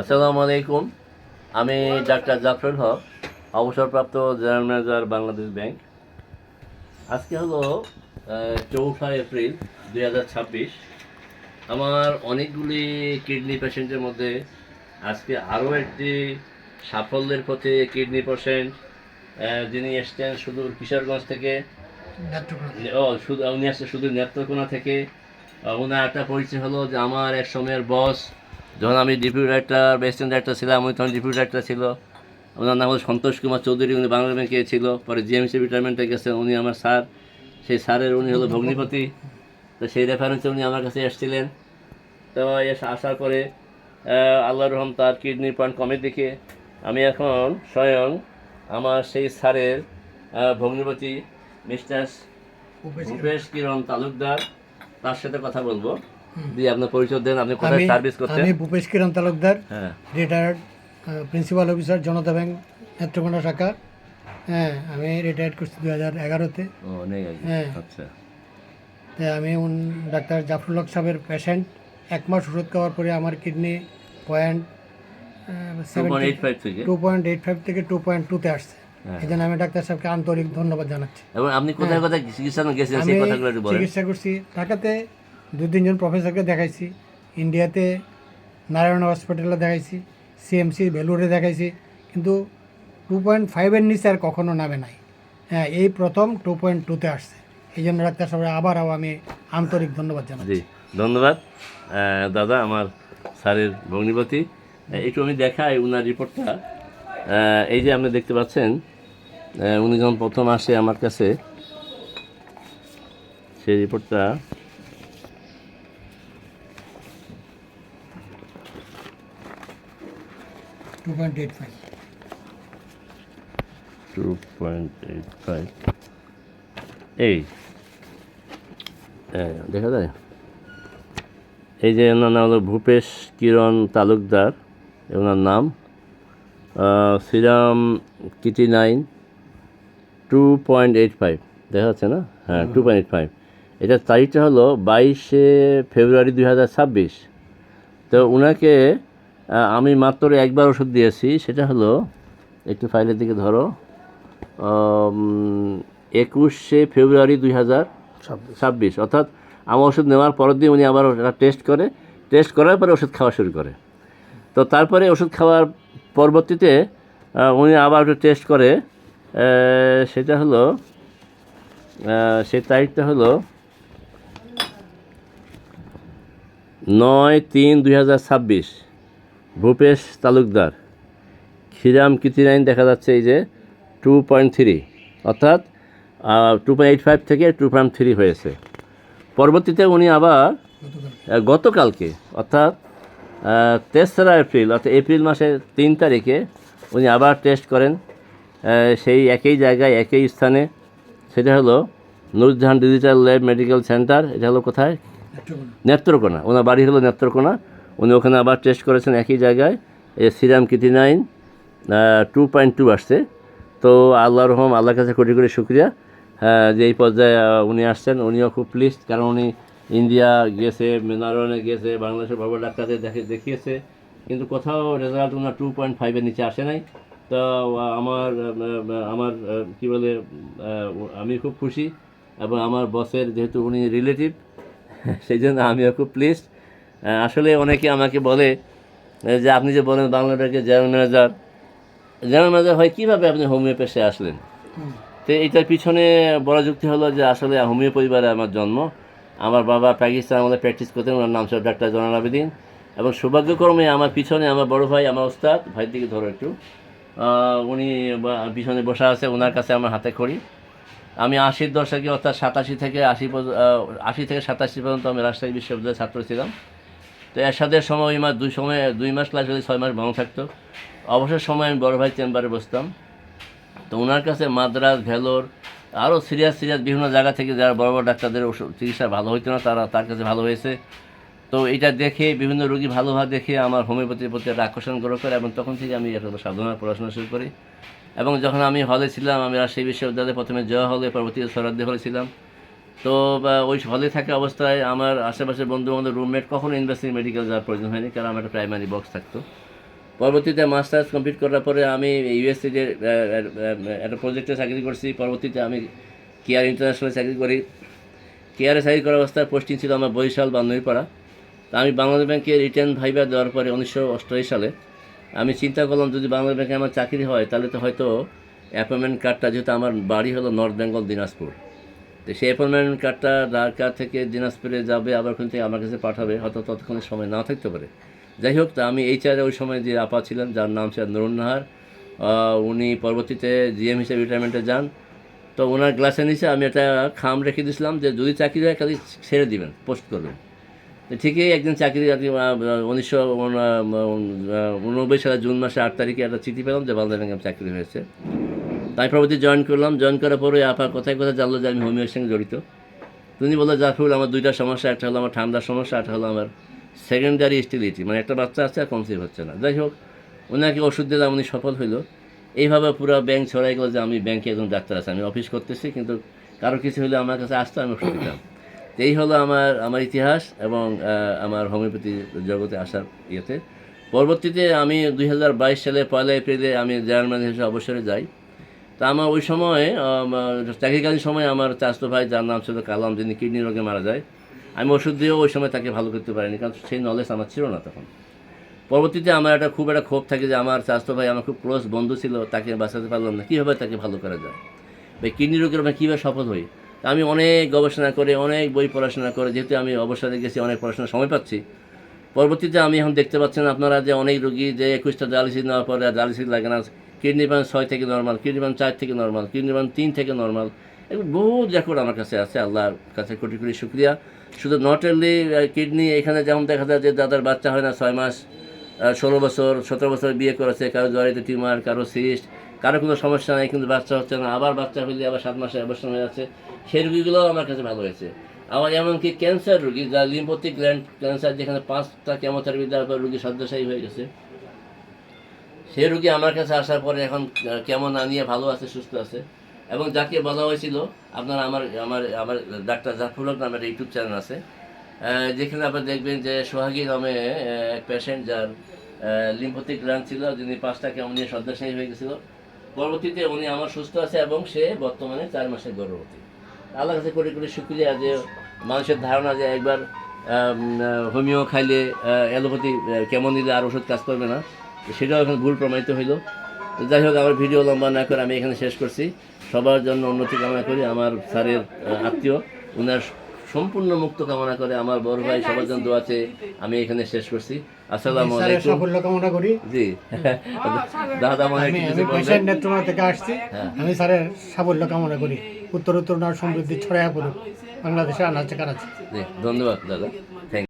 আসসালামু আলাইকুম। আমি ডাক্তার জাফরুল হক, অবসরপ্রাপ্ত জেনারেল ম্যানেজার বাংলাদেশ ব্যাংক। আজকে হলো 4 এপ্রিল 2026। আমার অনেকগুলি কিডনি পেশেন্টের মধ্যে আজকে আরও একটি সাফল্যের পথে কিডনি পেশেন্ট, যিনি এসছেন সুদূর কিশোরগঞ্জ থেকে। উনি আসছে শুধু নেত্রকোনা থেকে। ওনার একটা পরিচয় হলো যে আমার এক সময়ের বস, যখন আমি ডিপুটি ডাইরেক্টর বেস্টার্ন ডাইরেক্টর ছিলাম, উনি তখন ডিপুটি ডাইরেক্টর ছিল। ওনার নাম হলো সন্তোষ কুমার চৌধুরী। উনি বাংলা ব্যাংকে ছিল, পরে জিএমসি রিটায়ারমেন্টে গেছেন। উনি আমার স্যার, সেই স্যারের উনি হলো ভগ্নিপতি। তো সেই রেফারেন্সে উনি আমার কাছে এসেছিলেন। তো আসার পরে আল্লাহর রহম তার কিডনির পয়েন্ট কমে দেখে আমি এখন স্বয়ং আমার সেই স্যারের ভগ্নিপতি মিস্টার ভূপেশ কিরণ তালুকদার, তার সাথে কথা বলবো। দিয়ে আপনার পরিচয় দেন, আপনি কোথায় সার্ভিস করছেন? আমি ভূপেশ কিরণ তালুকদার, হ্যাঁ, রিটায়ার্ড প্রিন্সিপাল অফিসার জনতা ব্যাংক নেত্রকোনা শাখা। হ্যাঁ, আমি রিটায়ার্ড করছি 2011-তে। ও নেই আগে। হ্যাঁ। আচ্ছা, আমি ডাক্তার জাফরুল হক সাহেবের পেশেন্ট। 1 মাস ওষুধ খাওয়ার পরে আমার কিডনি পয়েন্ট 2.85 থেকে 2.85 থেকে 2.2-তে আসছে। হ্যাঁ। এই জন্য আমি ডাক্তার সাহেবকে আন্তরিক ধন্যবাদ জানাচ্ছি। এবং আপনি কোথায় কোথায় চিকিৎসা গেছেন আমি সেই কথাগুলো একটু বলেন। চিকিৎসা করছি ঢাকাতে, 2-3 জন প্রফেসরকে দেখাইছি। ইন্ডিয়াতে নারায়ণ হসপিটালে দেখাইছি, সিএমসি ভেলুরে দেখাইছি, কিন্তু 2.5-এর নিচে আর কখনো নামে নাই। হ্যাঁ, এই প্রথম 2.2-তে আসছে। এই জন্য ডাক্তার সাহেব আবারও আমি আন্তরিক ধন্যবাদ জানাচ্ছি। জি, ধন্যবাদ দাদা, আমার স্যারের ভগ্নিপতি। একটু আমি দেখাই ওনার রিপোর্টটা। এই যে আপনি দেখতে পাচ্ছেন, উনি যখন প্রথম আসে আমার কাছে, সেই রিপোর্টটা 2.85। 2.85 এই দেখা যায়। এই যে ওনার নাম হলো ভূপেশ কিরণ তালুকদার, ওনার নাম। সিরাম কিটিনাইন 2.85 দেখা যাচ্ছে না? হ্যাঁ, 2.85। এটার তারিখটা হলো 22শে ফেব্রুয়ারি 2026। তো ওনাকে আমি মাত্র একবার ওষুধ দিয়েছি, সেটা হলো, একটু ফাইলের দিকে ধরো, 21শে ফেব্রুয়ারি 2026। অর্থাৎ আমার ওষুধ নেওয়ার পরের দিন উনি আবার ওটা টেস্ট করার পরে ওষুধ খাওয়া শুরু করে। তো তারপরে ওষুধ খাওয়ার পরবর্তীতে উনি আবার ওটা টেস্ট করে। সেটা হলো, সেই তারিখটা হলো 9/3/2026। ভূপেশ তালুকদার, খিরাম কিতিনাইন দেখা যাচ্ছে এই যে 2.3, অর্থাৎ 2.85 থেকে 2.3 হয়েছে। পরবর্তীতে উনি আবার গতকালকে, অর্থাৎ 3রা এপ্রিল, অর্থাৎ এপ্রিল মাসের 3 তারিখে উনি আবার টেস্ট করেন সেই একই জায়গায়, একই স্থানে। সেটা হলো Nurjahan digital lab medical centre. এটা হলো কোথায়? নেত্রকোনা। ওনার বাড়ি হলো নেত্রকোনা। উনি ওখানে আবার টেস্ট করেছেন একই জায়গায়। এই সিরাম কিটিনাইন 2.2 আসছে। তো আল্লাহর রহম, আল্লাহর কাছে কোটি কোটি শুক্রিয়া যে এই পর্যায়ে উনি আসছেন। উনিও খুব প্লিজড, কারণ উনি ইন্ডিয়া গেছে, নারায়ণে গেছে, বাংলাদেশের বড় ডাক্তারদের দেখিয়েছে, কিন্তু কোথাও রেজাল্ট ওনার 2.5-এর নিচে আসে নাই। তো আমার কী বলে, আমি খুব খুশি, এবং আমার বসের যেহেতু উনি রিলেটিভ, সেই জন্য আমিও খুব প্লিজড। আসলে অনেকে আমাকে বলে যে আপনি যে বলেন বাংলা ব্যাংকের জেনারেল ম্যানেজার হয় কীভাবে আপনি হোমিও পেশে আসলেন? তো এইটার পিছনে বড় যুক্তি হলো যে আসলে হোমিও পরিবারে আমার জন্ম। আমার বাবা পাকিস্তান আমাদের প্র্যাকটিস করতেন, ওনার নাম ছিল ডাক্তার জয়নাল আবেদিন। এবং সৌভাগ্যক্রমে আমার পিছনে আমার বড় ভাই, আমার ওস্তাদ, ভাইয়ের দিকে ধরো একটু, উনি পিছনে বসা আছে, ওনার কাছে আমার হাতে খড়ি। আমি 80-এর দশকে, অর্থাৎ 87 থেকে 80 থেকে 87 পর্যন্ত আমি রাজশাহী বিশ্ববিদ্যালয়ের ছাত্র ছিলাম। তো এরশাদের সময় 2 মাস ক্লাস হলে 6 মাস বন্ধ থাকতো। অবসর সময় আমি বড় ভাই চেম্বারে বসতাম। তো ওনার কাছে মাদ্রাজ, ভেলোর, আরও সিরিয়াস বিভিন্ন জায়গা থেকে যারা বড় বড় ডাক্তারদের চিকিৎসা ভালো হইতো না, তার কাছে ভালো হয়েছে। তো এটা দেখে, বিভিন্ন রোগী ভালো হওয়া দেখে আমার হোমিওপ্যাথির প্রতি একটা আকর্ষণ গ্রহণ করে, এবং তখন থেকে আমি একটা সাধনার পড়াশোনা শুরু করি। এবং যখন আমি হলে ছিলাম, আমি রাজশাহী বিশ্ববিদ্যালয়ে প্রথমে জয়া হলে, পরবর্তীতে সরাদ্দি হলে ছিলাম। তো ওই হলে থাকা অবস্থায় আমার আশেপাশের বন্ধুবান্ধব, রুমমেট কখনো ইউনিভার্সিটি মেডিকেল যাওয়ার প্রয়োজন হয়নি, কারণ আমার একটা প্রাইমারি বক্স থাকতো। পরবর্তীতে মাস্টার্স কমপ্লিট করার পরে আমি ইউএসএ যে একটা প্রজেক্টে চাকরি করছি। পরবর্তীতে আমি কেয়ার ইন্টারন্যাশনালে চাকরি করি। কেয়ারে চাকরি করার অবস্থায় পোস্টিং ছিল আমার বরিশাল বান্ধবীপাড়া। তা আমি বাংলাদেশ ব্যাংকে রিটার্ন ভাইবা দেওয়ার পরে 1988 সালে আমি চিন্তা করলাম যদি বাংলাদেশ ব্যাংকে আমার চাকরি হয় তাহলে তো হয়তো অ্যাপয়েন্টমেন্ট কার্ডটা, যেহেতু আমার বাড়ি হলো নর্থ বেঙ্গল দিনাজপুর, তো সেই অ্যাপয়েন্টমেন্ট কার্ডটা ঢাকা থেকে দিনাজপুরে যাবে, আবার ওখান থেকে আমার কাছে পাঠাবে, হয়তো ততক্ষণের সময় না থাকতে পারে। যাই হোক, তা আমি এইচআরে ওই সময় যে আপা ছিলেন যার নাম ছিল নুরুন নাহার, উনি পরবর্তীতে জিএম হিসেবে রিটায়ারমেন্টে যান। তো ওনার গ্লাসের নিচে আমি একটা খাম রেখে দিয়েছিলাম যে যদি চাকরি হয় খালি ছেড়ে দিবেন, পোস্ট করবেন। তো ঠিকই একদিন চাকরি আর কি 1989 সালের জুন মাসে 8 তারিখে একটা চিঠি পেলাম যে বাংলাদেশ ব্যাংকে চাকরি হয়েছে। তাই পরবর্তী জয়েন করলাম। জয়েন করার পরে আপা কোথায় কোথায় জানলো যে আমি হোমিওর সঙ্গে জড়িত। তুমি বললো জাফরুল, আমার দুইটা সমস্যা, একটা হলো আমার ঠান্ডার সমস্যা, একটা হলো আমার সেকেন্ডারি স্টেরিলিটি, মানে একটা বাচ্চা আছে আর কনসিভ হচ্ছে না। যাই হোক, ওনাকে ওষুধ দিলাম, উনি সফল হইলো। এইভাবে পুরো ব্যাংক ছড়াই গেল যে আমি ব্যাংকে একজন ডাক্তার আছে, আমি অফিস করতেছি, কিন্তু কারো কিছু হলে আমার কাছে আসতো, আমি ওষুধ দিতাম। তো এই হলো আমার ইতিহাস এবং আমার হোমিওপ্যাথি জগতে আসার ইয়েতে। পরবর্তীতে আমি 2022 সালে 1 এপ্রিলে আমি জার্মান হিসেবে অবসরে যাই। তা আমার ওই সময় চাকরিকালীন সময় আমার চাচাতো ভাই যার নাম ছিল কালাম, যিনি কিডনি রোগে মারা যায়, আমি ওষুধ দিয়েও ওই সময় তাকে ভালো করতে পারিনি, কারণ সেই নলেজ আমার ছিল না তখন। পরবর্তীতে আমার খুব একটা ক্ষোভ থাকে যে আমার চাচাতো ভাই আমার খুব ক্লোজ বন্ধু ছিল, তাকে বাঁচাতে পারলাম না, কীভাবে তাকে ভালো করা যায়, ভাই কিডনি রোগের আমি কীভাবে সফল হই। তা আমি অনেক গবেষণা করে, অনেক বই পড়াশোনা করে, যেহেতু আমি অবসরে গেছি, অনেক পড়াশোনার সময় পাচ্ছি। পরবর্তীতে আমি এখন দেখতে পাচ্ছেন আপনারা যে অনেক রোগী যে 21টা ডায়ালিসিস নেওয়ার পরে ডায়ালিসিস লাগে না, কিডনি পান 6 থেকে নর্মাল, কিডনি পান 4 থেকে নর্মাল, কিডনি পান 3 থেকে নর্মাল, এগুলো বহু রেকর্ড আমার কাছে আছে। আল্লাহর কাছে কোটি কোটি শুক্রিয়া। শুধু নট অনলি কিডনি, এখানে যেমন দেখা যায় যে দাদার বাচ্চা হয় না 6 মাস, 16 বছর 17 বছর বিয়ে করেছে, কারো জরায়ুতে টিউমার, কারো সিস্ট, কারো কোনো সমস্যা নেই কিন্তু বাচ্চা হচ্ছে না, আবার বাচ্চা হইলে আবার 7 মাসে অবস্থান হয়ে যাচ্ছে, সেই রোগীগুলোও আমার কাছে ভালো হয়েছে। আবার এমনকি ক্যান্সার রোগী, যা লিম্ফোথিক গ্ল্যান্ড ক্যান্সার, যেখানে 5টা কেমোথেরাপি দেওয়ার পর রোগী শয্যাশায়ী হয়ে গেছে, সেই রোগী আমার কাছে আসার পরে এখন কেমন না নিয়ে ভালো আছে, সুস্থ আছে। এবং যাকে বলা হয়েছিল আপনার আমার আমার আমার ডাক্তার জাফরুল হক নামের ইউটিউব চ্যানেল আছে, যেখানে আপনি দেখবেন যে সোহাগী নামে এক পেশেন্ট যার লিম্ফোথিক গ্ল্যান্ড ছিল, যিনি 5টা কেমন নিয়ে শয্যাশায়ী হয়ে গেছিল, পরবর্তীতে উনি আমার সুস্থ আছে এবং সে বর্তমানে 4 মাসের গর্ভবতী। আল্লাহর কাছে কোটি কোটি শুক্রিয়া যে মানুষের ধারণা যে একবার হোমিও খাইলে অ্যালোপ্যাথি কেমন নিলে আর ওষুধ কাজ করবে না, সেটাও এখন ভুল প্রমাণিত হইল। যাই হোক, আমার ভিডিও লম্বা না করে আমি এখানে শেষ করছি। সবার জন্য উন্নতি কামনা করি, আমার স্যারের আত্মীয় ওনার সম্পূর্ণ মুক্ত কামনা করে, আমার বড় ভাই সবার জন্য দোয়া চেয়ে আমি এখানে শেষ করছি। আসসালামু আলাইকুম। সাফল্য কামনা করি। জি দাদা মনে হয় আমি কিছু বলবেন? পেশেন্ট নেত্রকোনা থেকে আসছি। আমি স্যারের সাফল্য কামনা করি, উত্তর উত্তর সমৃদ্ধি ছড়াইয়া পড়ুক বাংলাদেশে, আনাচে কানাচে। জি, ধন্যবাদ দাদা।